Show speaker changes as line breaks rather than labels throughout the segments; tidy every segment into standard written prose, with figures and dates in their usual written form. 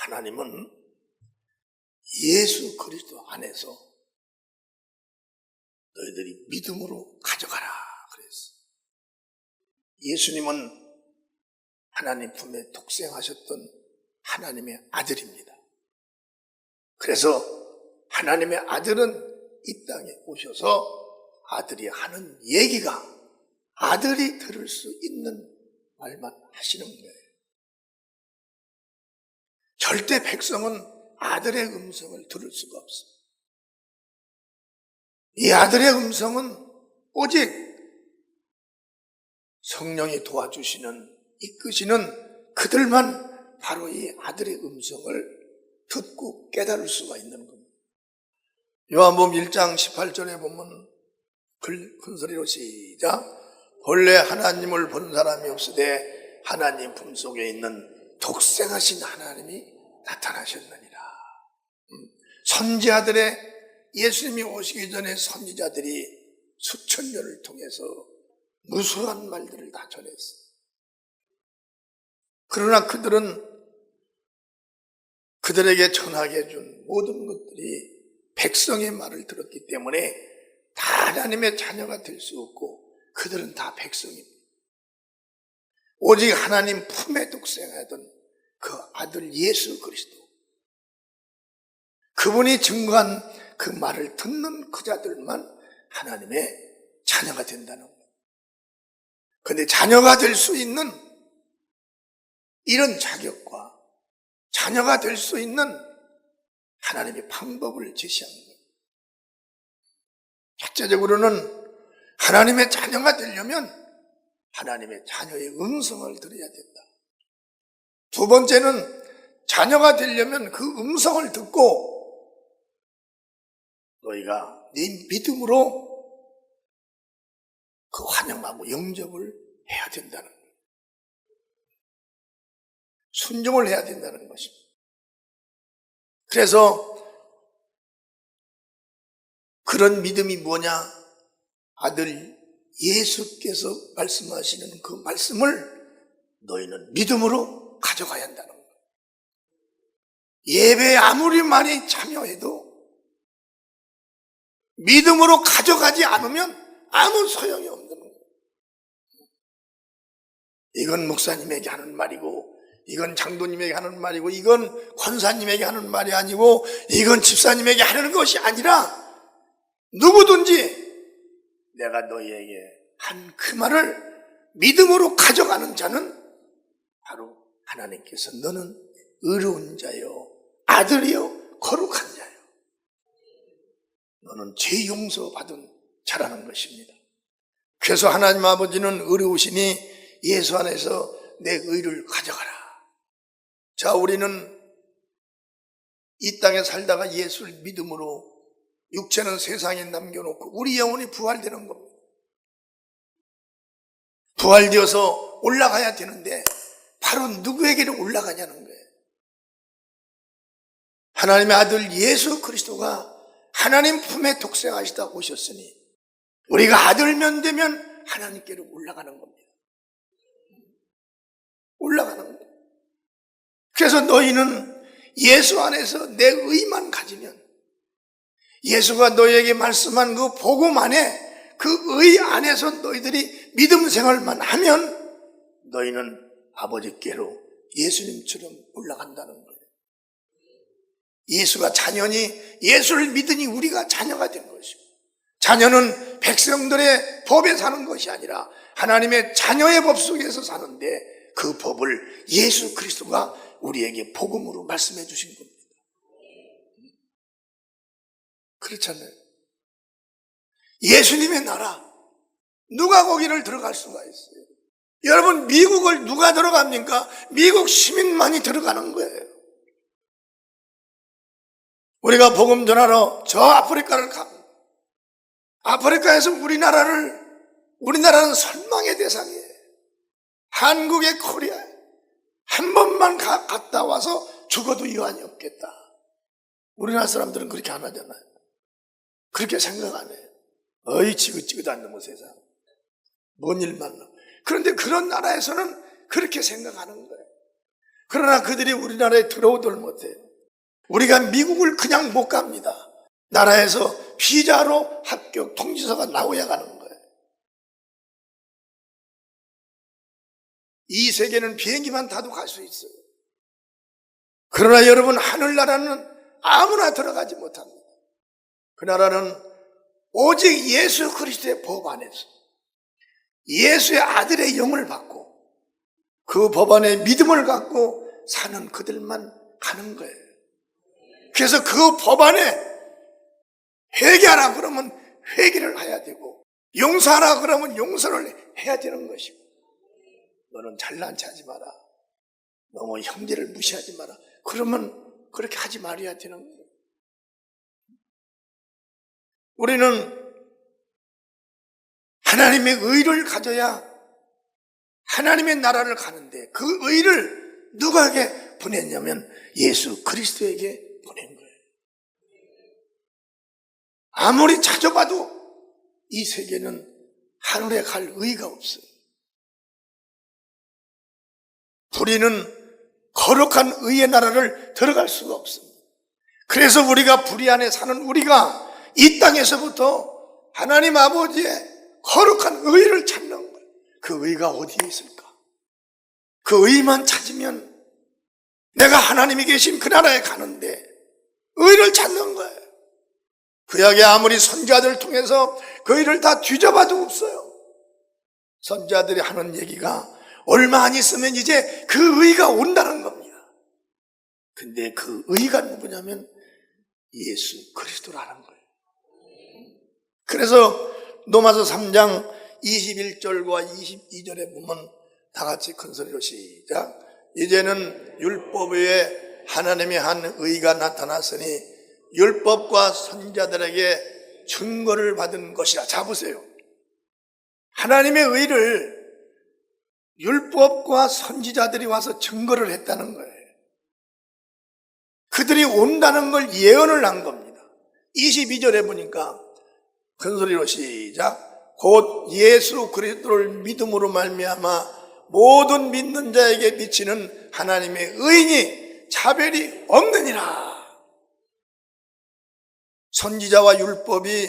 하나님은 예수 그리스도 안에서 너희들이 믿음으로 가져가라 그랬어. 예수님은 하나님 품에 독생하셨던 하나님의 아들입니다. 그래서 하나님의 아들은 이 땅에 오셔서 아들이 하는 얘기가 아들이 들을 수 있는 말만 하시는 거예요. 절대 백성은 아들의 음성을 들을 수가 없어요. 이 아들의 음성은 오직 성령이 도와주시는, 이끄시는 그들만 바로 이 아들의 음성을 듣고 깨달을 수가 있는 겁니다. 요한복음 1장 18절에 보면 큰 소리로 시작. 본래 하나님을 본 사람이 없으되 하나님 품속에 있는 독생하신 하나님이 나타나셨느니라. 선지자들의, 예수님이 오시기 전에 선지자들이 수천 년을 통해서 무수한 말들을 다 전했어요. 그러나 그들은 그들에게 전하게 해준 모든 것들이 백성의 말을 들었기 때문에 다 하나님의 자녀가 될 수 없고 그들은 다 백성입니다. 오직 하나님 품에 독생하던 그 아들 예수 그리스도, 그분이 증거한 그 말을 듣는 그 자들만 하나님의 자녀가 된다는 거예요. 그런데 자녀가 될 수 있는 이런 자격과 자녀가 될 수 있는 하나님의 방법을 제시한 거예요. 첫째적으로는 하나님의 자녀가 되려면 하나님의 자녀의 음성을 들어야 된다. 두 번째는 자녀가 되려면 그 음성을 듣고 너희가 네 믿음으로 그 환영하고 영접을 해야 된다는 거예요. 순종을 해야 된다는 것입니다. 그래서 그런 믿음이 뭐냐? 아들 예수께서 말씀하시는 그 말씀을 너희는 믿음으로 가져가야 한다는 거예요. 예배에 아무리 많이 참여해도 믿음으로 가져가지 않으면 아무 소용이 없는 거예요. 이건 목사님에게 하는 말이고, 이건 장로님에게 하는 말이고, 이건 권사님에게 하는 말이 아니고, 이건 집사님에게 하는 것이 아니라 누구든지 내가 너희에게 한 그 말을 믿음으로 가져가는 자는 바로 하나님께서 너는 의로운 자요, 아들이요, 거룩한 자요, 너는 죄 용서받은 자라는 것입니다. 그래서 하나님 아버지는 의로우시니 예수 안에서 내 의를 가져가라. 자, 우리는 이 땅에 살다가 예수를 믿음으로 육체는 세상에 남겨놓고 우리 영혼이 부활되는 겁니다. 부활되어서 올라가야 되는데 바로 누구에게로 올라가냐는 거예요. 하나님의 아들 예수 그리스도가 하나님 품에 독생하시다 오셨으니 우리가 아들면 되면 하나님께로 올라가는 겁니다. 올라가는 겁니다. 그래서 너희는 예수 안에서 내 의만 가지면, 예수가 너희에게 말씀한 그 복음 안에, 그 의 안에서 너희들이 믿음 생활만 하면 너희는 아버지께로 예수님처럼 올라간다는 거예요. 예수가 자녀니, 예수를 믿으니 우리가 자녀가 된 것이고, 자녀는 백성들의 법에 사는 것이 아니라 하나님의 자녀의 법 속에서 사는데 그 법을 예수 그리스도가 우리에게 복음으로 말씀해 주신 겁니다. 그렇잖아요. 예수님의 나라, 누가 거기를 들어갈 수가 있어요? 여러분, 미국을 누가 들어갑니까? 미국 시민만이 들어가는 거예요. 우리가 복음 전하러 저 아프리카를 갑니다. 아프리카에서 우리나라는 선망의 대상이에요. 한국의 코리아, 한 번만 갔다 와서 죽어도 유한이 없겠다. 우리나라 사람들은 그렇게 안 하잖아요. 그렇게 생각 안 해요. 어이, 지긋지긋 안 넘어 세상. 뭔 일만 넘어. 그런데 그런 나라에서는 그렇게 생각하는 거예요. 그러나 그들이 우리나라에 들어오들 못해요. 우리가 미국을 그냥 못 갑니다. 나라에서 비자로 합격 통지서가 나오야 가는 거예요. 이 세계는 비행기만 타도 갈 수 있어요. 그러나 여러분, 하늘나라는 아무나 들어가지 못합니다. 그 나라는 오직 예수 그리스도의 법 안에서 예수의 아들의 영을 받고 그 법 안에 믿음을 갖고 사는 그들만 가는 거예요. 그래서 그 법 안에 회개하라 그러면 회개를 해야 되고, 용서하라 그러면 용서를 해야 되는 것이고, 너는 잘난 체 하지 마라, 너무 형제를 무시하지 마라, 그러면 그렇게 하지 말아야 되는 거예요. 우리는 하나님의 의를 가져야 하나님의 나라를 가는데, 그 의를 누구에게 보냈냐면 예수 그리스도에게 보낸 거예요. 아무리 찾아봐도 이 세계는 하늘에 갈 의가 없어요. 불의는 거룩한 의의 나라를 들어갈 수가 없습니다. 그래서 우리가 불의 안에 사는 우리가 이 땅에서부터 하나님 아버지의 거룩한 의를 찾는 거예요. 그 의가 어디에 있을까? 그 의만 찾으면 내가 하나님이 계신 그 나라에 가는데 의를 찾는 거예요. 구약에 아무리 선지자들을 통해서 그 의를 다 뒤져봐도 없어요. 선지자들이 하는 얘기가 얼마 안 있으면 이제 그 의가 온다는 겁니다. 근데 그 의가 누구냐면 예수 그리스도라는 거예요. 그래서 로마서 3장 21절과 22절에 보면 다 같이 큰 소리로 시작. 이제는 율법 외에 하나님의 한 의가 나타났으니 율법과 선지자들에게 증거를 받은 것이라. 잡으세요. 하나님의 의를 율법과 선지자들이 와서 증거를 했다는 거예요. 그들이 온다는 걸 예언을 한 겁니다. 22절에 보니까 큰 소리로 시작. 곧 예수 그리스도를 믿음으로 말미암아 모든 믿는 자에게 비치는 하나님의 의인이 차별이 없느니라. 선지자와 율법이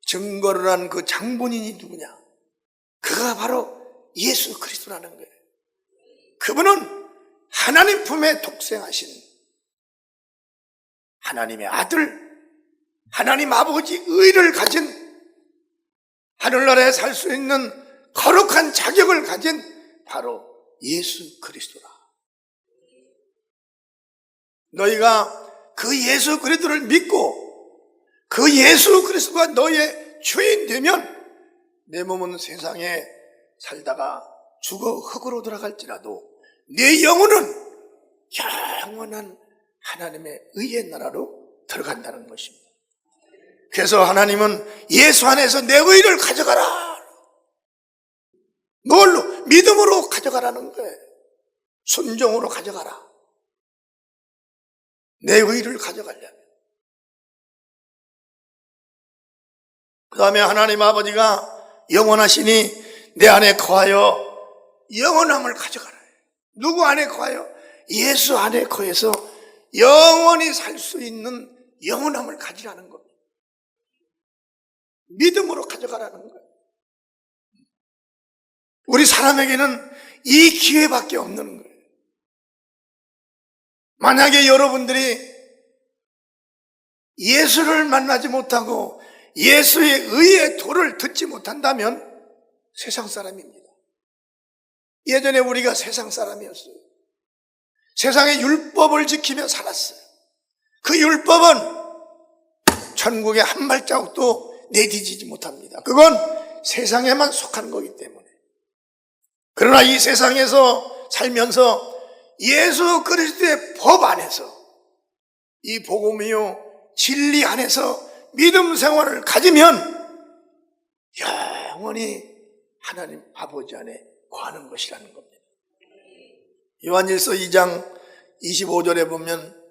증거를 한 그 장본인이 누구냐? 그가 바로 예수 그리스도라는 거예요. 그분은 하나님 품에 독생하신 하나님의 아들, 하나님 아버지 의를 가진, 하늘나라에 살 수 있는 거룩한 자격을 가진 바로 예수 그리스도라. 너희가 그 예수 그리스도를 믿고 그 예수 그리스도가 너의 주인 되면 내 몸은 세상에 살다가 죽어 흙으로 돌아갈지라도 내 영혼은 영원한 하나님의 의의 나라로 들어간다는 것입니다. 그래서 하나님은 예수 안에서 내 의를 가져가라. 뭘로? 믿음으로 가져가라는 거예요. 순종으로 가져가라. 내 의를 가져가려면. 그 다음에 하나님 아버지가 영원하시니 내 안에 거하여 영원함을 가져가라. 누구 안에 거하여? 예수 안에 거해서 영원히 살 수 있는 영원함을 가지라는 겁니다. 믿음으로 가져가라는 거예요. 우리 사람에게는 이 기회밖에 없는 거예요. 만약에 여러분들이 예수를 만나지 못하고 예수의 의의 도를 듣지 못한다면 세상 사람입니다. 예전에 우리가 세상 사람이었어요. 세상의 율법을 지키며 살았어요. 그 율법은 천국에 한 발자국도 내디디지 못합니다. 그건 세상에만 속한 거기 때문에. 그러나 이 세상에서 살면서 예수 그리스도의 법 안에서, 이 복음이요 진리 안에서 믿음 생활을 가지면 영원히 하나님 아버지 안에 거하는 것이라는 겁니다. 요한일서 2장 25절에 보면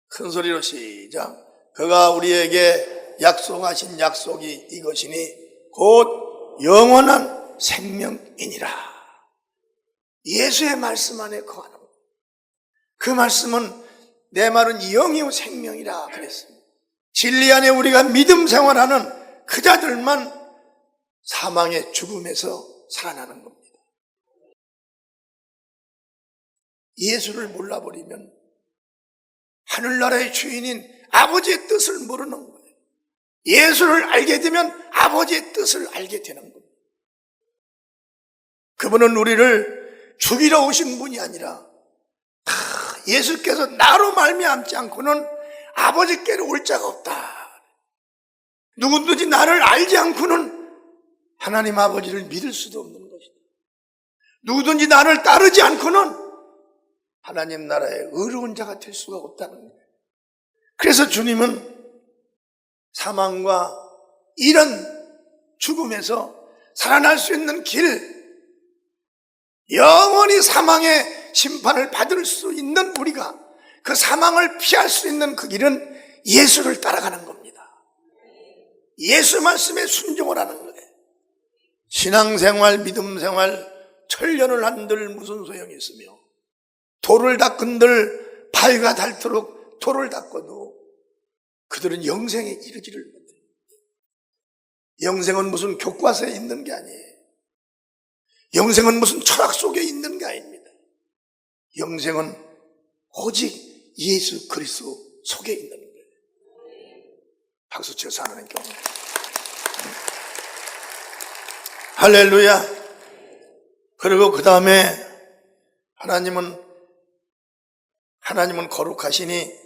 큰 소리로 시작. 그가 우리에게 약속하신 약속이 이것이니 곧 영원한 생명이니라. 예수의 말씀 안에 거하는 거예요. 그 말씀은 내 말은 영이요 생명이라 그랬습니다. 진리 안에 우리가 믿음 생활하는 그 자들만 사망의 죽음에서 살아나는 겁니다. 예수를 몰라버리면 하늘나라의 주인인 아버지의 뜻을 모르는 거예요. 예수를 알게 되면 아버지의 뜻을 알게 되는 겁니다. 그분은 우리를 죽이러 오신 분이 아니라 예수께서 나로 말미암지 않고는 아버지께로 올 자가 없다. 누구든지 나를 알지 않고는 하나님 아버지를 믿을 수도 없는 것이다. 누구든지 나를 따르지 않고는 하나님 나라의 의로운 자가 될 수가 없다는 거예요. 그래서 주님은 사망과 이런 죽음에서 살아날 수 있는 길, 영원히 사망의 심판을 받을 수 있는 우리가 그 사망을 피할 수 있는 그 길은 예수를 따라가는 겁니다. 예수 말씀에 순종을 하는 거예요. 신앙생활, 믿음생활 천년을 한들 무슨 소용이 있으며 돌을 닦은들 발과 닳도록 돌을 닦아도 그들은 영생에 이르지를 못해요. 영생은 무슨 교과서에 있는 게 아니에요. 영생은 무슨 철학 속에 있는 게 아닙니다. 영생은 오직 예수 그리스도 속에 있는 거예요. 박수 쳐서 하나님 경험. 할렐루야. 그리고 그 다음에 하나님은 거룩하시니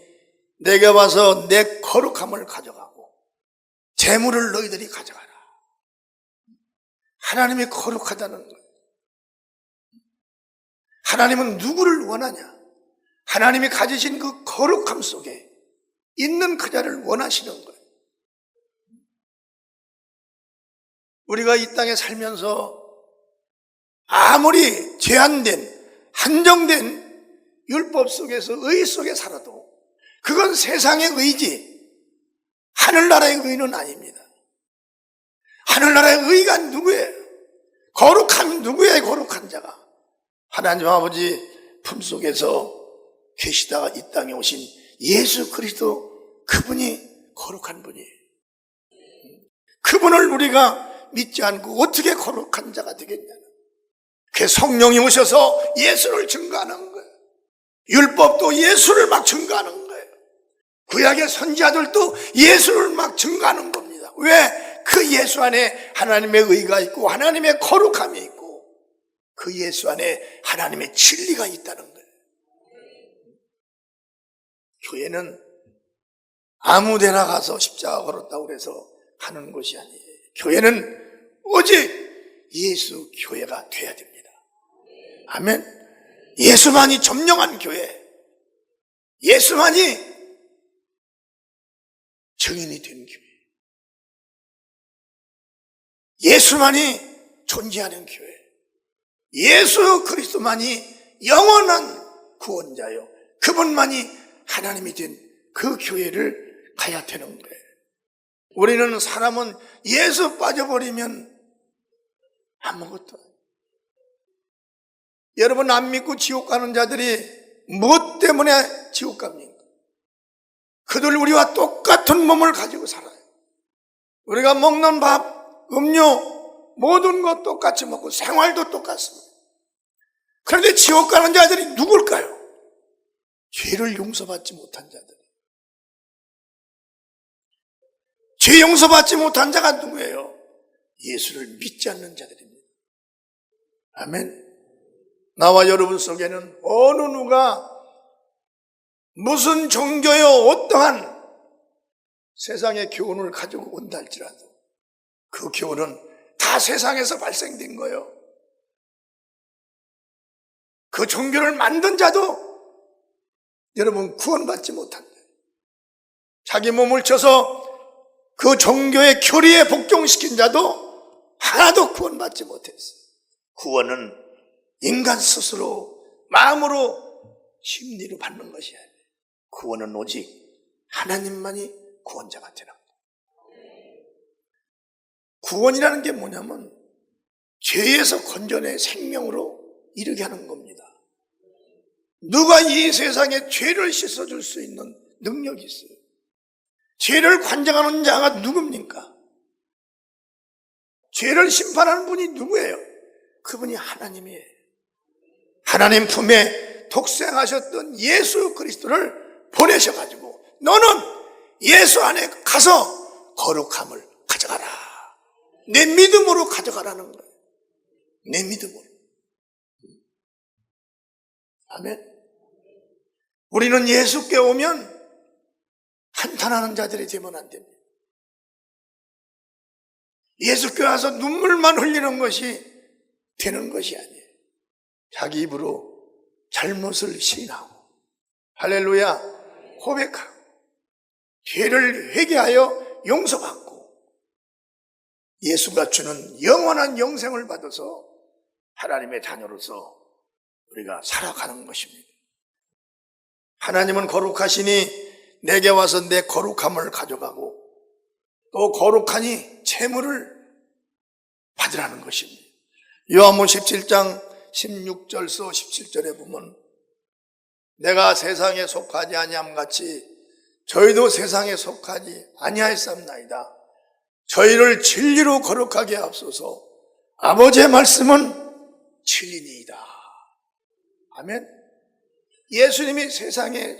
내게 와서 내 거룩함을 가져가고 재물을 너희들이 가져가라. 하나님이 거룩하다는 거예요. 하나님은 누구를 원하냐? 하나님이 가지신 그 거룩함 속에 있는 그 자를 원하시는 거예요. 우리가 이 땅에 살면서 아무리 제한된, 한정된 율법 속에서 의 속에 살아도 그건 세상의 의지, 하늘나라의 의는 아닙니다. 하늘나라의 의가 누구예요? 거룩한 누구예요? 거룩한 자가 하나님 아버지 품속에서 계시다가 이 땅에 오신 예수 그리스도, 그분이 거룩한 분이에요. 그분을 우리가 믿지 않고 어떻게 거룩한 자가 되겠냐는, 그 성령이 오셔서 예수를 증거하는 거예요. 율법도 예수를 막 증거하는 거예요. 구약의 선지자들도 예수를 막 증거하는 겁니다. 왜? 그 예수 안에 하나님의 의가 있고 하나님의 거룩함이 있고 그 예수 안에 하나님의 진리가 있다는 거예요. 교회는 아무 데나 가서 십자가 걸었다고 그래서 하는 것이 아니에요. 교회는 오직 예수 교회가 돼야 됩니다. 아멘. 예수만이 점령한 교회, 예수만이 증인이 된 교회, 예수만이 존재하는 교회, 예수 그리스도만이 영원한 구원자요, 그분만이 하나님이 된 그 교회를 가야 되는 거예요. 우리는 사람은 예수 빠져버리면 아무것도. 여러분, 안 믿고 지옥 가는 자들이 무엇 때문에 지옥 갑니까? 그들 우리와 똑같은 몸을 가지고 살아요. 우리가 먹는 밥, 음료, 모든 것 똑같이 먹고 생활도 똑같습니다. 그런데 지옥 가는 자들이 누굴까요? 죄를 용서받지 못한 자들. 죄 용서받지 못한 자가 누구예요? 예수를 믿지 않는 자들입니다. 아멘. 나와 여러분 속에는 어느 누가 무슨 종교요 어떠한 세상의 교훈을 가지고 온다 할지라도 그 교훈은 다 세상에서 발생된 거예요. 그 종교를 만든 자도 여러분 구원받지 못한다. 자기 몸을 쳐서 그 종교의 교리에 복종시킨 자도 하나도 구원받지 못했어요. 구원은 인간 스스로 마음으로 심리로 받는 것이 아니에요. 구원은 오직 하나님만이 구원자가 되는 거예요. 구원이라는 게 뭐냐면 죄에서 건져내 생명으로 이르게 하는 겁니다. 누가 이 세상에 죄를 씻어줄 수 있는 능력이 있어요? 죄를 관장하는 자가 누굽니까? 죄를 심판하는 분이 누구예요? 그분이 하나님이에요. 하나님 품에 독생하셨던 예수 그리스도를 보내셔가지고 너는 예수 안에 가서 거룩함을 가져가라. 내 믿음으로 가져가라는 거예요. 내 믿음으로. 아멘. 우리는 예수께 오면 한탄하는 자들이 되면 안 됩니다. 예수께 와서 눈물만 흘리는 것이 되는 것이 아니에요. 자기 입으로 잘못을 시인하고 할렐루야 고백하고 죄를 회개하여 용서받고 예수가 주는 영원한 영생을 받아서 하나님의 자녀로서 우리가 살아가는 것입니다. 하나님은 거룩하시니 내게 와서 내 거룩함을 가져가고 또 거룩하니 재물을 받으라는 것입니다. 요한복음 17장 16절서 17절에 보면 내가 세상에 속하지 아니함 같이 저희도 세상에 속하지 아니하였사옵나이다. 저희를 진리로 거룩하게 하옵소서. 아버지의 말씀은 진리니이다. 아멘. 예수님이 세상에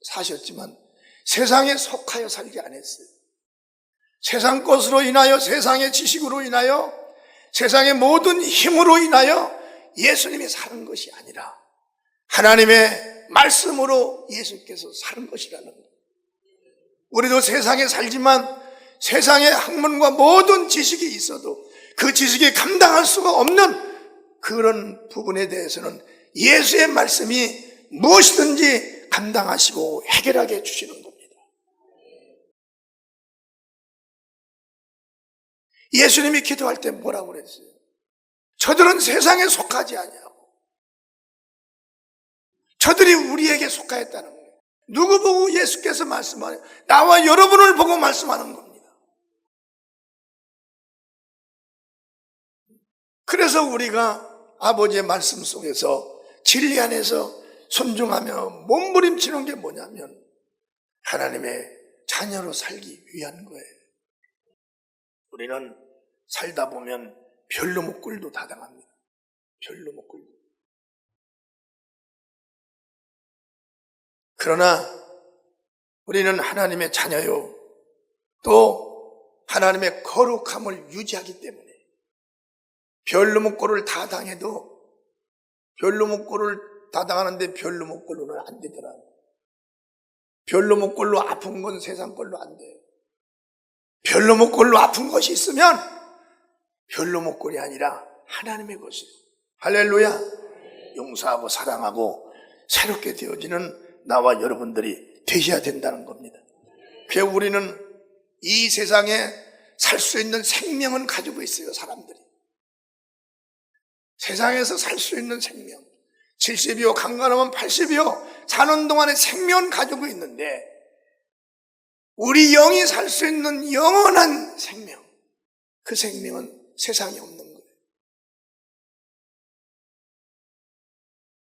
사셨지만 세상에 속하여 살지 않았어요. 세상 것으로 인하여 세상의 지식으로 인하여 세상의 모든 힘으로 인하여 예수님이 사는 것이 아니라 하나님의 말씀으로 예수께서 사는 것이라는 거예요. 우리도 세상에 살지만 세상의 학문과 모든 지식이 있어도 그 지식이 감당할 수가 없는 그런 부분에 대해서는 예수의 말씀이 무엇이든지 감당하시고 해결하게 해주시는 겁니다. 예수님이 기도할 때 뭐라고 그랬어요? 저들은 세상에 속하지 아니하고 저들이 우리에게 속하였다는 거예요. 누구 보고 예수께서 말씀하는 나와 여러분을 보고 말씀하는 겁니다. 그래서 우리가 아버지의 말씀 속에서 진리 안에서 순종하며 몸부림치는 게 뭐냐면 하나님의 자녀로 살기 위한 거예요. 우리는 살다 보면 별로 목골도 다 당합니다. 별로 목골도. 그러나 우리는 하나님의 자녀요 또 하나님의 거룩함을 유지하기 때문에 별로 목골을 다 당해도 별로 목골을 다 당하는데 별로 목골로는 안 되더라고요. 별로 목골로 아픈 건 세상 걸로 안 돼요. 별로 목골로 아픈 것이 있으면 별로 목골이 아니라 하나님의 것이에요. 할렐루야. 용서하고 사랑하고 새롭게 되어지는 나와 여러분들이 되셔야 된다는 겁니다. 그래서 우리는 이 세상에 살 수 있는 생명은 가지고 있어요. 사람들이 세상에서 살 수 있는 생명 70이요 강간하면 80이요 사는 동안에 생명은 가지고 있는데 우리 영이 살 수 있는 영원한 생명 그 생명은 세상에 없는 거예요.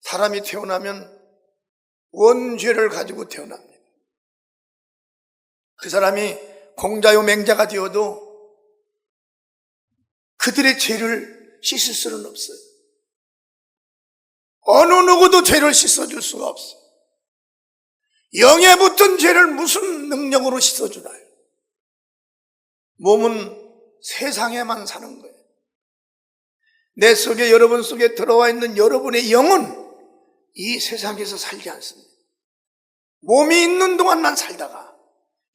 사람이 태어나면 원죄를 가지고 태어납니다. 그 사람이 공자요 맹자가 되어도 그들의 죄를 씻을 수는 없어요. 어느 누구도 죄를 씻어줄 수가 없어요. 영에 붙은 죄를 무슨 능력으로 씻어주나요? 몸은 세상에만 사는 거예요. 내 속에 여러분 속에 들어와 있는 여러분의 영은 이 세상에서 살지 않습니다. 몸이 있는 동안만 살다가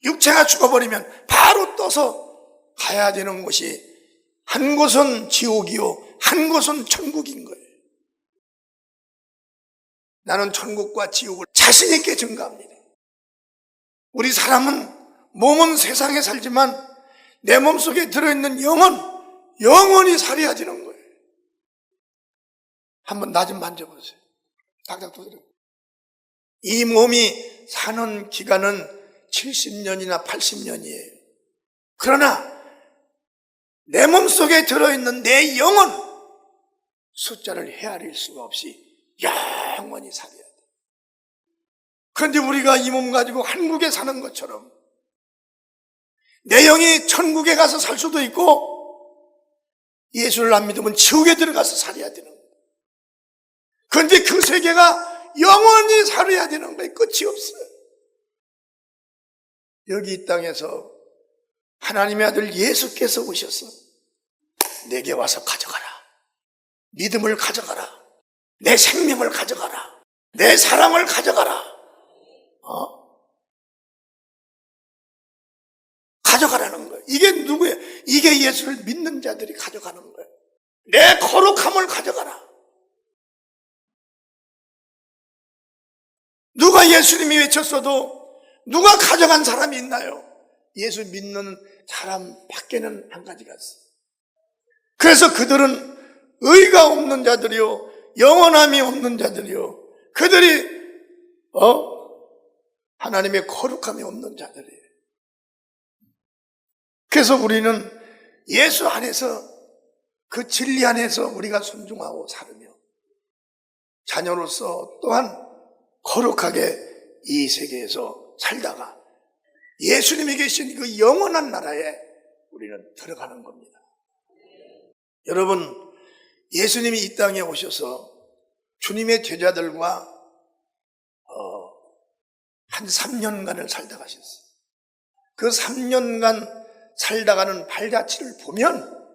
육체가 죽어버리면 바로 떠서 가야 되는 곳이 한 곳은 지옥이요 한 곳은 천국인 거예요. 나는 천국과 지옥을 자신 있게 증거합니다. 우리 사람은 몸은 세상에 살지만 내 몸속에 들어있는 영은 영원히 살아야 되는 거예요. 한번 나 좀 만져보세요. 딱딱 두드려. 이 몸이 사는 기간은 70년이나 80년이에요. 그러나 내 몸속에 들어있는 내 영은 숫자를 헤아릴 수가 없이 영원히 살아야 돼. 그런데 우리가 이 몸 가지고 한국에 사는 것처럼 내 영이 천국에 가서 살 수도 있고 예수를 안 믿으면 지옥에 들어가서 살아야 되는 거예요. 그런데 그 세계가 영원히 살아야 되는 거예요. 끝이 없어요. 여기 이 땅에서 하나님의 아들 예수께서 오셔서 내게 와서 가져가라. 믿음을 가져가라. 내 생명을 가져가라. 내 사랑을 가져가라. 가져가라는 거예요. 이게 누구예요? 이게 예수를 믿는 자들이 가져가는 거예요. 내 거룩함을 가져가라. 누가 예수님이 외쳤어도 누가 가져간 사람이 있나요? 예수 믿는 사람 밖에는 안 가져갔어요. 그래서 그들은 의가 없는 자들이요, 영원함이 없는 자들이요, 그들이 하나님의 거룩함이 없는 자들이에요. 그래서 우리는 예수 안에서, 그 진리 안에서 우리가 순종하고 살으며 자녀로서 또한 거룩하게 이 세계에서 살다가 예수님이 계신 그 영원한 나라에 우리는 들어가는 겁니다. 여러분, 예수님이 이 땅에 오셔서 주님의 제자들과 한 3년간을 살다 가셨어요. 그 3년간 살다가는 발자취를 보면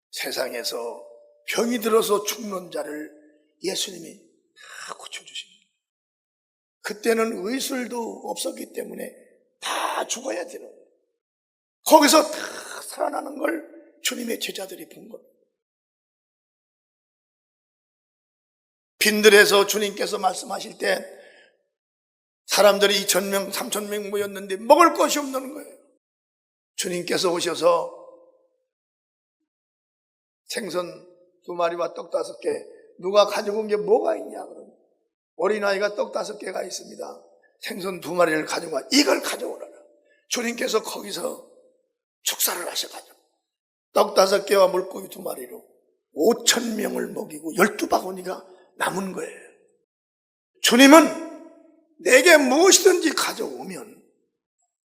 세상에서 병이 들어서 죽는 자를 예수님이 다 고쳐주십니다. 그때는 의술도 없었기 때문에 다 죽어야 되는 거예요. 거기서 다 살아나는 걸 주님의 제자들이 본 겁니다. 빈들에서 주님께서 말씀하실 때 사람들이 2,000명, 3,000명 모였는데 먹을 것이 없는 거예요. 주님께서 오셔서 생선 2마리와 떡 5개, 누가 가지고 온 게 뭐가 있냐? 그러면 어린아이가 떡 5개가 있습니다. 생선 2마리를 가지고 와. 이걸 가져오라라. 주님께서 거기서 축사를 하셔가지고 떡 5개와 물고기 2마리로 5,000명을 먹이고 12바구니가 남은 거예요. 주님은 내게 무엇이든지 가져오면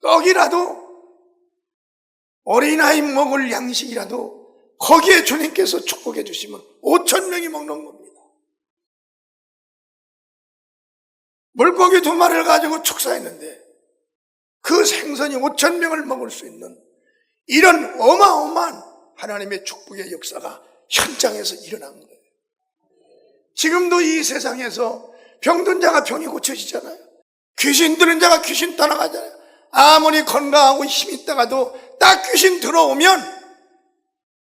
떡이라도 어린아이 먹을 양식이라도 거기에 주님께서 축복해 주시면 5,000명이 먹는 겁니다. 물고기 2마리를 가지고 축사했는데 그 생선이 5,000명을 먹을 수 있는 이런 어마어마한 하나님의 축복의 역사가 현장에서 일어난 거예요. 지금도 이 세상에서 병든 자가 병이 고쳐지잖아요. 귀신 드는 자가 귀신 떠나가잖아요. 아무리 건강하고 힘 있다가도 딱 귀신 들어오면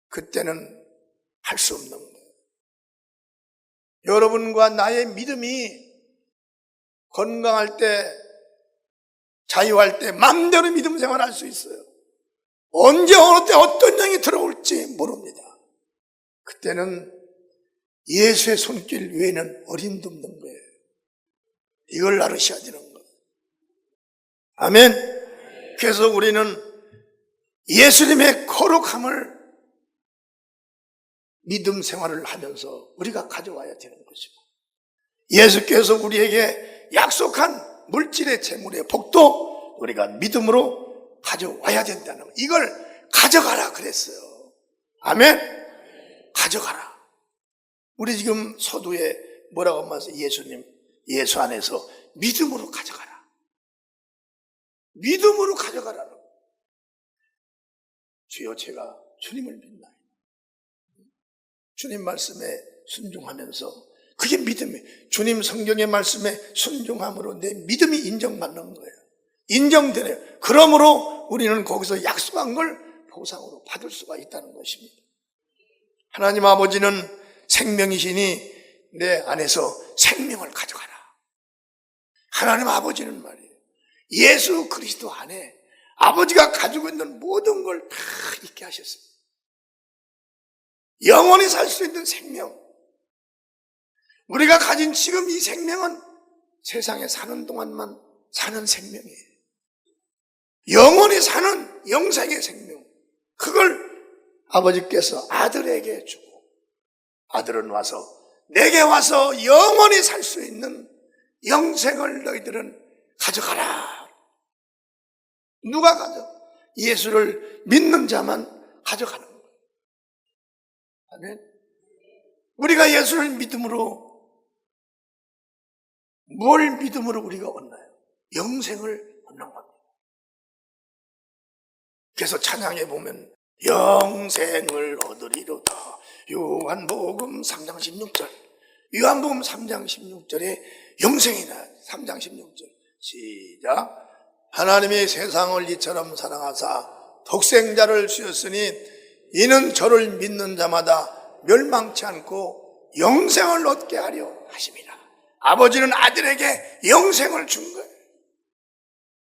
그때는 할 수 없는 거예요. 여러분과 나의 믿음이 건강할 때, 자유할 때 마음대로 믿음 생활할 수 있어요. 언제 어느 때 어떤 영이 들어올지 모릅니다. 그때는 예수의 손길 외에는 어림도 없는 거예요. 이걸 알으셔야 되는 거예요. 아멘. 그래서 우리는 예수님의 거룩함을 믿음 생활을 하면서 우리가 가져와야 되는 것이고, 예수께서 우리에게 약속한 물질의 재물의 복도 우리가 믿음으로 가져와야 된다는 거예요. 이걸 가져가라 그랬어요. 아멘. 가져가라. 우리 지금 서두에 뭐라고 하면서 예수님, 예수 안에서 믿음으로 가져가라. 믿음으로 가져가라는 거예요. 주여, 제가 주님을 믿나요? 주님 말씀에 순종하면서, 그게 믿음이에요. 주님 성경의 말씀에 순종함으로 내 믿음이 인정받는 거예요. 인정되네요. 그러므로 우리는 거기서 약속한 걸 보상으로 받을 수가 있다는 것입니다. 하나님 아버지는 생명이시니 내 안에서 생명을 가져가라. 하나님 아버지는 말이에요, 예수 그리스도 안에 아버지가 가지고 있는 모든 걸 다 있게 하셨어요. 영원히 살 수 있는 생명, 우리가 가진 지금 이 생명은 세상에 사는 동안만 사는 생명이에요. 영원히 사는 영생의 생명, 그걸 아버지께서 아들에게 주고, 아들은 와서 내게 와서 영원히 살 수 있는 영생을 너희들은 가져가라. 누가 가져? 예수를 믿는 자만 가져가는 거예요. 아멘. 우리가 예수를 믿음으로, 뭘 믿음으로 우리가 얻나요? 영생을 얻는 겁니다. 그래서 찬양에 보면 영생을 얻으리로다. 요한복음 3장 16절. 요한복음 3장 16절에 영생이다. 3장 16절. 시작. 하나님이 세상을 이처럼 사랑하사 독생자를 주셨으니 이는 저를 믿는 자마다 멸망치 않고 영생을 얻게 하려 하심이라. 아버지는 아들에게 영생을 준 거예요.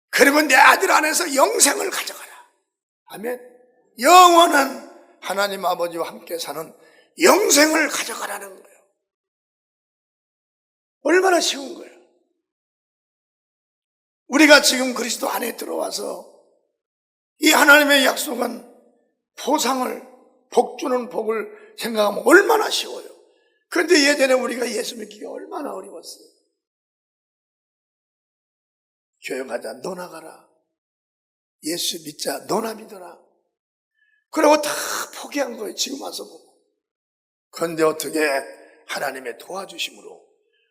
그리고 내 아들 안에서 영생을 가져가라. 아멘. 영원한 하나님 아버지와 함께 사는 영생을 가져가라는 거예요. 얼마나 쉬운 거예요. 우리가 지금 그리스도 안에 들어와서 이 하나님의 약속한 보상을, 복 주는 복을 생각하면 얼마나 쉬워요. 그런데 예전에 우리가 예수 믿기가 얼마나 어려웠어요. 교회 가자, 너나 가라. 예수 믿자, 너나 믿어라. 그러고 다 포기한 거예요, 지금 와서 보면. 그런데 어떻게 하나님의 도와주심으로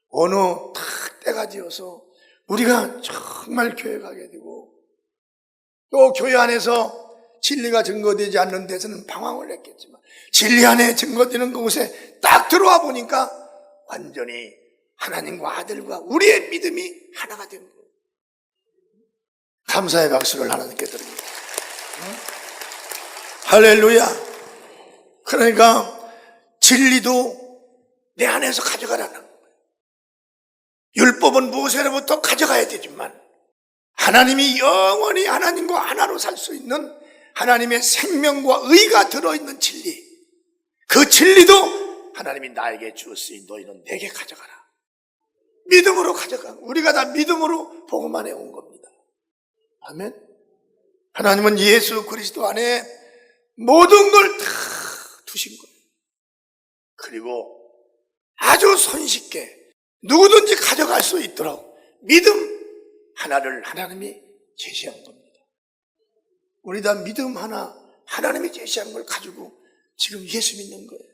어느 딱 때가 지어서 우리가 정말 교회 가게 되고, 또 교회 안에서 진리가 증거되지 않는 데서는 방황을 했겠지만 진리 안에 증거되는 곳에 딱 들어와 보니까 완전히 하나님과 아들과 우리의 믿음이 하나가 된 거예요. 감사의 박수를 하나님께 드립니다. 할렐루야. 그러니까 진리도 내 안에서 가져가라는 거예요. 율법은 모세로부터 가져가야 되지만 하나님이 영원히 하나님과 하나로 살 수 있는 하나님의 생명과 의가 들어있는 진리, 그 진리도 하나님이 나에게 주었으니 너희는 내게 가져가라. 믿음으로 가져가. 우리가 다 믿음으로 복음 안에 온 겁니다. 아멘. 하나님은 예수 그리스도 안에 모든 걸 다 두신 거예요. 그리고 아주 손쉽게 누구든지 가져갈 수 있도록 믿음 하나를 하나님이 제시한 겁니다. 우리 다 믿음 하나, 하나님이 제시한 걸 가지고 지금 예수 믿는 거예요.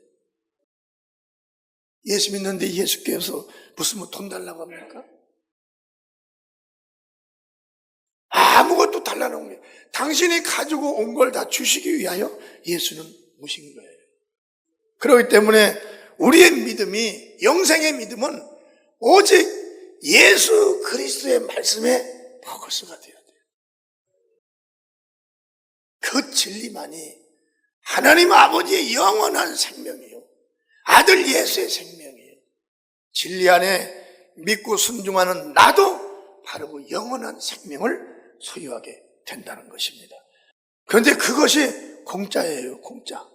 예수 믿는데 예수께서 무슨 뭐 돈 달라고 합니까? 아무것도 달라는 거예요. 당신이 가지고 온 걸 다 주시기 위하여 예수는 오신 거예요. 그렇기 때문에 우리의 믿음이, 영생의 믿음은 오직 예수 그리스도의 말씀에 포커스가 되어야 돼요. 그 진리만이 하나님 아버지의 영원한 생명이요, 아들 예수의 생명이에요. 진리 안에 믿고 순종하는 나도 바로 그 영원한 생명을 소유하게 된다는 것입니다. 그런데 그것이 공짜예요. 공짜.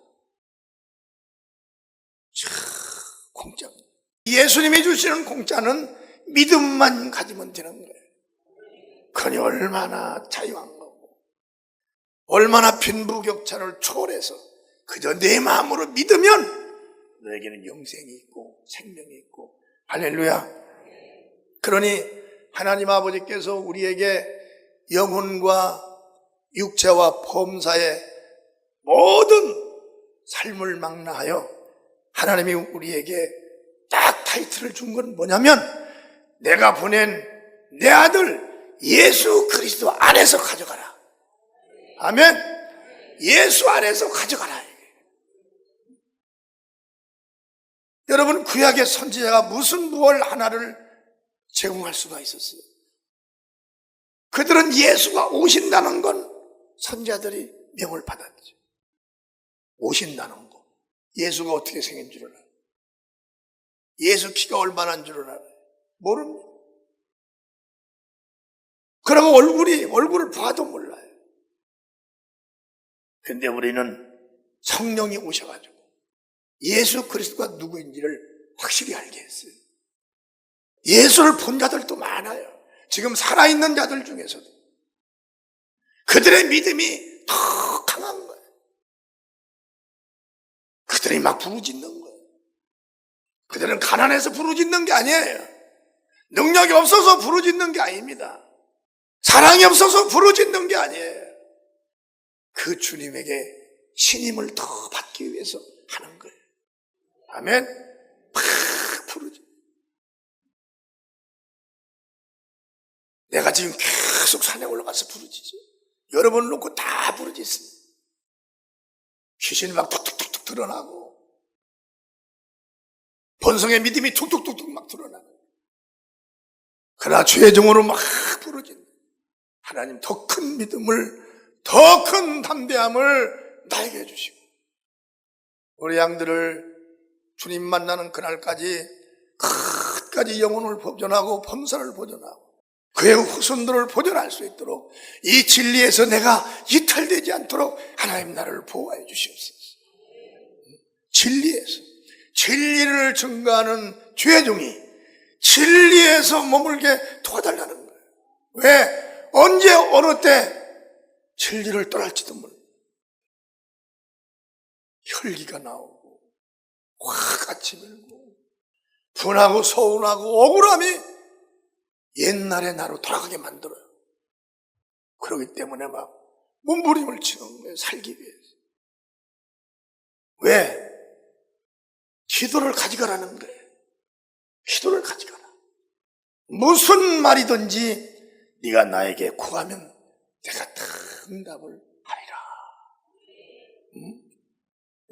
공짜입니다. 예수님이 주시는 공짜는 믿음만 가지면 되는 거예요. 그러니 얼마나 자유한 거고, 얼마나 빈부격차를 초월해서 그저 내 마음으로 믿으면 너에게는 영생이 있고 생명이 있고. 할렐루야. 그러니 하나님 아버지께서 우리에게 영혼과 육체와 범사의 모든 삶을 망라하여 하나님이 우리에게 딱 타이틀을 준 건 뭐냐면, 내가 보낸 내 아들 예수 그리스도 안에서 가져가라. 아멘. 예수 안에서 가져가라. 여러분, 구약의 선지자가 무슨 무얼 하나를 제공할 수가 있었어요? 그들은 예수가 오신다는 건 선지자들이 명을 받았죠. 오신다는 거. 예수가 어떻게 생긴 줄 알아요? 예수 키가 얼마나인 줄 알아요? 모릅니다. 그리고 얼굴을 봐도 몰라요. 근데 우리는 성령이 오셔가지고 예수 그리스도가 누구인지를 확실히 알게 했어요. 예수를 본 자들도 많아요. 지금 살아있는 자들 중에서도. 그들의 믿음이 더 강한 거예요. 그들이 막 부르짖는 거예요. 그들은 가난해서 부르짖는 게 아니에요. 능력이 없어서 부르짖는 게 아닙니다. 사랑이 없어서 부르짖는 게 아니에요. 그 주님에게 신임을 더 받기 위해서 하는 거예요. 아멘. 팍 부르짖. 내가 지금 계속 산에 올라가서 부르짖지. 여러분을 놓고 다 부르짖습니다. 귀신이 막 툭툭툭툭 드러나고 본성의 믿음이 툭툭툭툭 막 드러나고, 그러나 주의 종으로 막 부르짖는 하나님 더 큰 믿음을, 더 큰 담대함을 나에게 해주시고, 우리 양들을 주님 만나는 그날까지 끝까지 영혼을 보존하고 범사를 보존하고 그의 후손들을 보존할 수 있도록 이 진리에서 내가 이탈되지 않도록 하나님 나를 보호해 주시옵소서. 진리에서, 진리를 증거하는 주의 종이 진리에서 머물게 도와달라는 거예요. 왜? 언제 어느 때 진리를 떠날지도 몰라. 혈기가 나오고 화같이 밀고 분하고 서운하고 억울함이 옛날의 나로 돌아가게 만들어요. 그렇기 때문에 막 몸부림을 치는 거예요. 살기 위해서. 왜? 기도를 가져가라는 거예요. 기도를 가져가라. 무슨 말이든지 네가 나에게 구하면 내가 다 응답을 하리라. 응?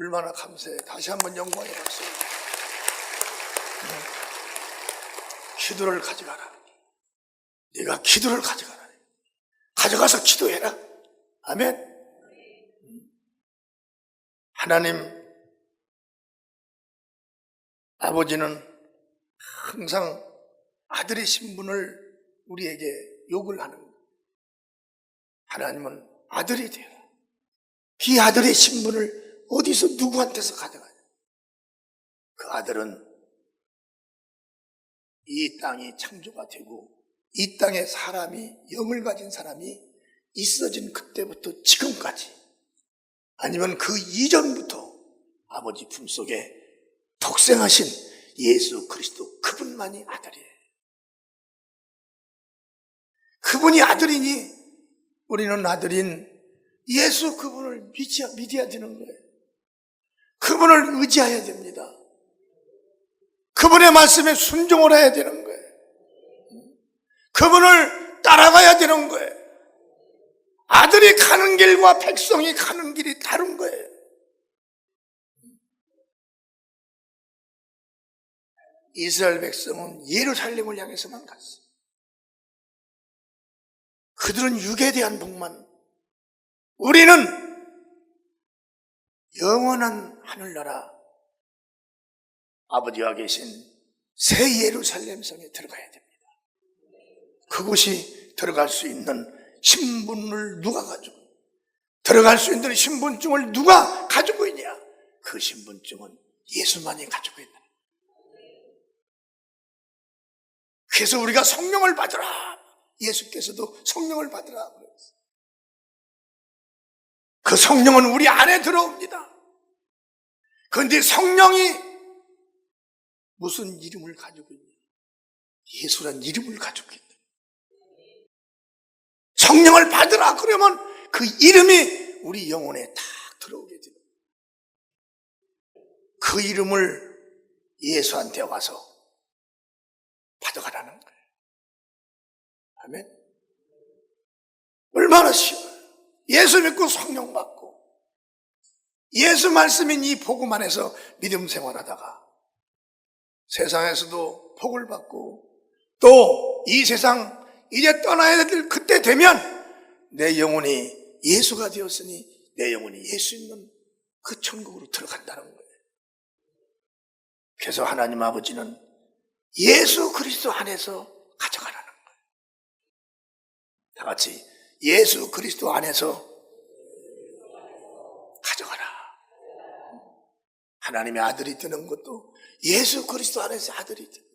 얼마나 감사해. 다시 한번 영광의 박수. 기도를 가져가라. 네가 기도를 가져가라. 가져가서 기도해라. 아멘. 하나님 아버지는 항상 아들의 신분을 우리에게 요구를 하는 거예요. 하나님은 아들이 되어라. 이 아들의 신분을 어디서 누구한테서 가져가냐? 그 아들은 이 땅이 창조가 되고 이 땅에 사람이, 영을 가진 사람이 있어진 그때부터 지금까지, 아니면 그 이전부터 아버지 품속에 독생하신 예수 그리스도, 그분만이 아들이에요. 그분이 아들이니 우리는 아들인 예수 그분을 믿어야 되는 거예요. 그분을 의지해야 됩니다. 그분의 말씀에 순종을 해야 되는 거예요. 그분을 따라가야 되는 거예요. 아들이 가는 길과 백성이 가는 길이 다른 거예요. 이스라엘 백성은 예루살렘을 향해서만 갔어요. 그들은 육에 대한 복만, 우리는 영원한 하늘나라 아버지와 계신 새 예루살렘 성에 들어가야 됩니다. 그곳이 들어갈 수 있는 신분을 누가 가지고, 들어갈 수 있는 신분증을 누가 가지고 있냐? 그 신분증은 예수만이 가지고 있다. 그래서 우리가 성령을 받으라. 예수께서도 성령을 받으라 그랬어요. 그 성령은 우리 안에 들어옵니다. 그런데 성령이 무슨 이름을 가지고 있냐? 예수란 이름을 가지고 있다. 성령을 받으라 그러면 그 이름이 우리 영혼에 딱 들어오게 됩니다. 그 이름을 예수한테 와서 받아가라는 거예요. 아멘. 얼마나 쉬워요. 예수 믿고 성령 받고 예수 말씀인 이 복음 안에서 믿음 생활하다가 세상에서도 복을 받고 또 이 세상 이제 떠나야 될 그때 되면 내 영혼이 예수가 되었으니 내 영혼이 예수 있는 그 천국으로 들어간다는 거예요. 그래서 하나님 아버지는 예수 그리스도 안에서 가져가라는 거예요. 다 같이 예수 그리스도 안에서 가져가라. 하나님의 아들이 되는 것도 예수 그리스도 안에서 아들이 되는,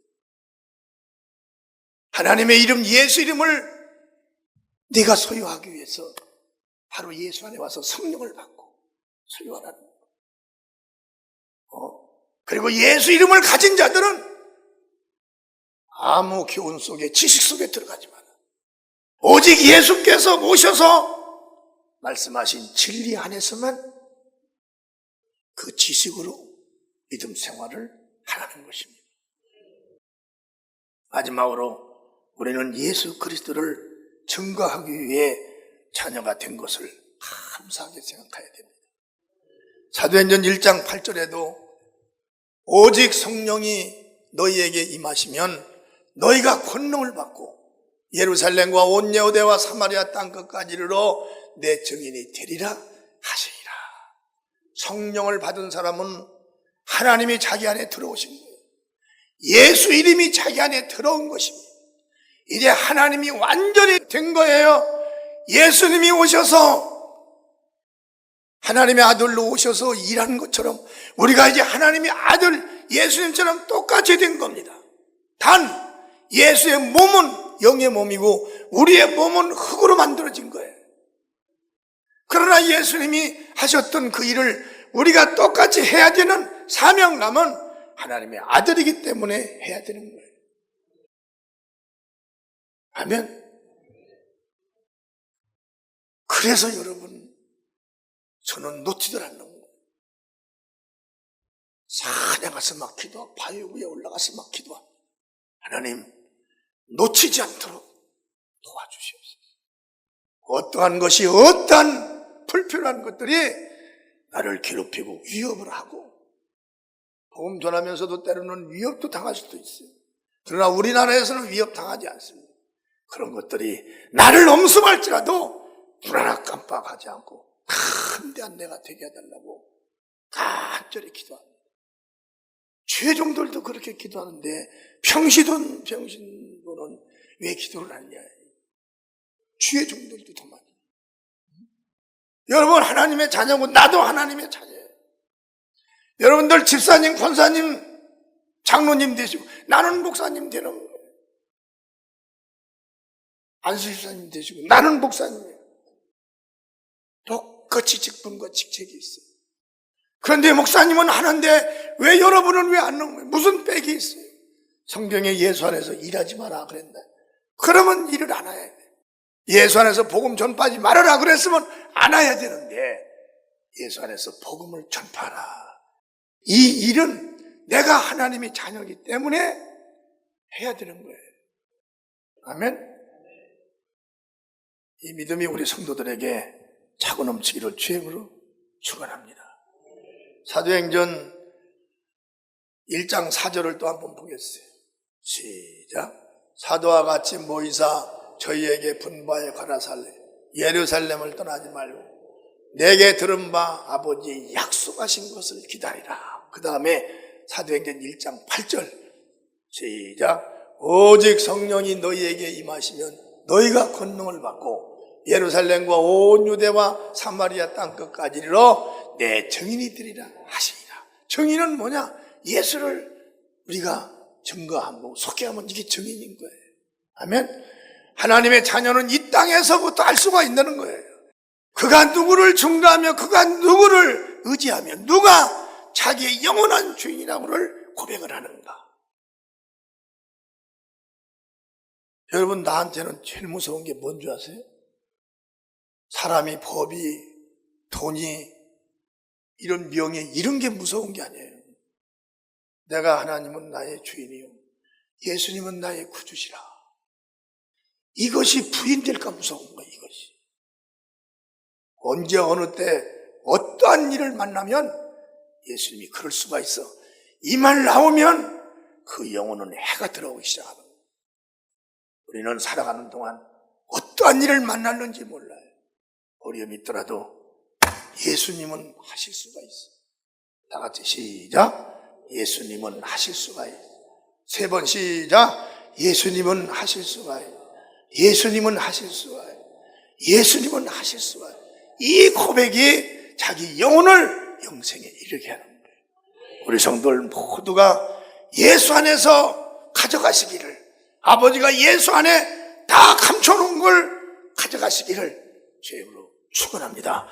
하나님의 이름 예수 이름을 네가 소유하기 위해서 바로 예수 안에 와서 성령을 받고 소유하라는 거예요. 그리고 예수 이름을 가진 자들은 아무 교훈 속에 지식 속에 들어가지 마라. 오직 예수께서 오셔서 말씀하신 진리 안에서만 그 지식으로 믿음 생활을 하라는 것입니다. 마지막으로 우리는 예수 그리스도를 증거하기 위해 자녀가 된 것을 감사하게 생각해야 됩니다. 사도행전 1장 8절에도 오직 성령이 너희에게 임하시면 너희가 권능을 받고 예루살렘과 온 여호대와 사마리아 땅끝까지 이르러 내 증인이 되리라 하시니라. 성령을 받은 사람은 하나님이 자기 안에 들어오신 거예요. 예수 이름이 자기 안에 들어온 것입니다. 이제 하나님이 완전히 된 거예요. 예수님이 오셔서 하나님의 아들로 오셔서 일하는 것처럼 우리가 이제 하나님의 아들 예수님처럼 똑같이 된 겁니다. 단 예수의 몸은 영의 몸이고 우리의 몸은 흙으로 만들어진 거예요. 그러나 예수님이 하셨던 그 일을 우리가 똑같이 해야 되는 사명감은 하나님의 아들이기 때문에 해야 되는 거예요. 아멘. 그래서 여러분, 저는 놓치들 않는 거예요. 산에 가서 막 기도하고 바위 위에 올라가서 막 기도하고 하나님 놓치지 않도록 도와주시옵소서. 어떠한 것이 어떠한 불필요한 것들이 나를 괴롭히고 위협을 하고 복음 전하면서도 때로는 위협도 당할 수도 있어요. 그러나 우리나라에서는 위협 당하지 않습니다. 그런 것들이 나를 엄습할지라도 눈 하나 깜빡하지 않고 담대한 내가 되게 해달라고 간절히 기도합니다. 죄종들도 그렇게 기도하는데 병신도는 왜 기도를 하느냐. 죄종들도 더 많이. 여러분 하나님의 자녀고 나도 하나님의 자녀예요. 여러분들 집사님, 권사님, 장로님 되시고 나는 목사님 되는 거예요. 안수 집사님 되시고 나는 목사님이에요. 똑같이 직분과 직책이 있어요. 그런데 목사님은 하는데 왜 여러분은 왜 안 넣는 거예요? 무슨 빽이 있어요? 성경에 예수 안에서 일하지 마라 그랬나? 그러면 일을 안 해야 돼. 예수 안에서 복음 전파하지 말아라 그랬으면 안 해야 되는데 예수 안에서 복음을 전파하라. 이 일은 내가 하나님의 자녀이기 때문에 해야 되는 거예요. 아멘. 이 믿음이 우리 성도들에게 차고 넘치기를 주행으로 축원합니다. 사도행전 1장 4절을 또 한번 보겠어요. 시작. 사도와 같이 모이사 저희에게 분바에 가라살래 예루살렘을 떠나지 말고 내게 들은 바 아버지의 약속하신 것을 기다리라. 그 다음에 사도행전 1장 8절 시작. 오직 성령이 너희에게 임하시면 너희가 권능을 받고 예루살렘과 온 유대와 사마리아 땅끝까지 이르러 내 증인이 되리라 하시니라. 증인은 뭐냐? 예수를 우리가 증거하고 소개하면 이게 증인인 거예요. 아멘. 하나님의 자녀는 이 땅에서부터 알 수가 있다는 거예요. 그가 누구를 증거하며 그가 누구를 의지하며 누가 자기의 영원한 주인이라고를 고백을 하는가. 여러분 나한테는 제일 무서운 게 뭔지 아세요? 사람이, 법이, 돈이, 이런 명예, 이런 게 무서운 게 아니에요. 내가 하나님은 나의 주인이요 예수님은 나의 구주시라. 이것이 부인될까 무서운 거예요. 이것이 언제 어느 때 어떠한 일을 만나면 예수님이 그럴 수가 있어. 이 말 나오면 그 영혼은 해가 들어오기 시작하는 거예요. 우리는 살아가는 동안 어떠한 일을 만났는지 몰라요. 어려움이 있더라도 예수님은 하실 수가 있어. 다 같이 시작. 예수님은 하실 수가 있어. 3번 시작. 예수님은 하실 수가 있어. 예수님은 하실 수가 있어. 예수님은 하실 수가 있어. 이 고백이 자기 영혼을 영생에 이르게 하는 거예요. 우리 성도들 모두가 예수 안에서 가져가시기를, 아버지가 예수 안에 다 감춰놓은 걸 가져가시기를 주님으로 축원합니다.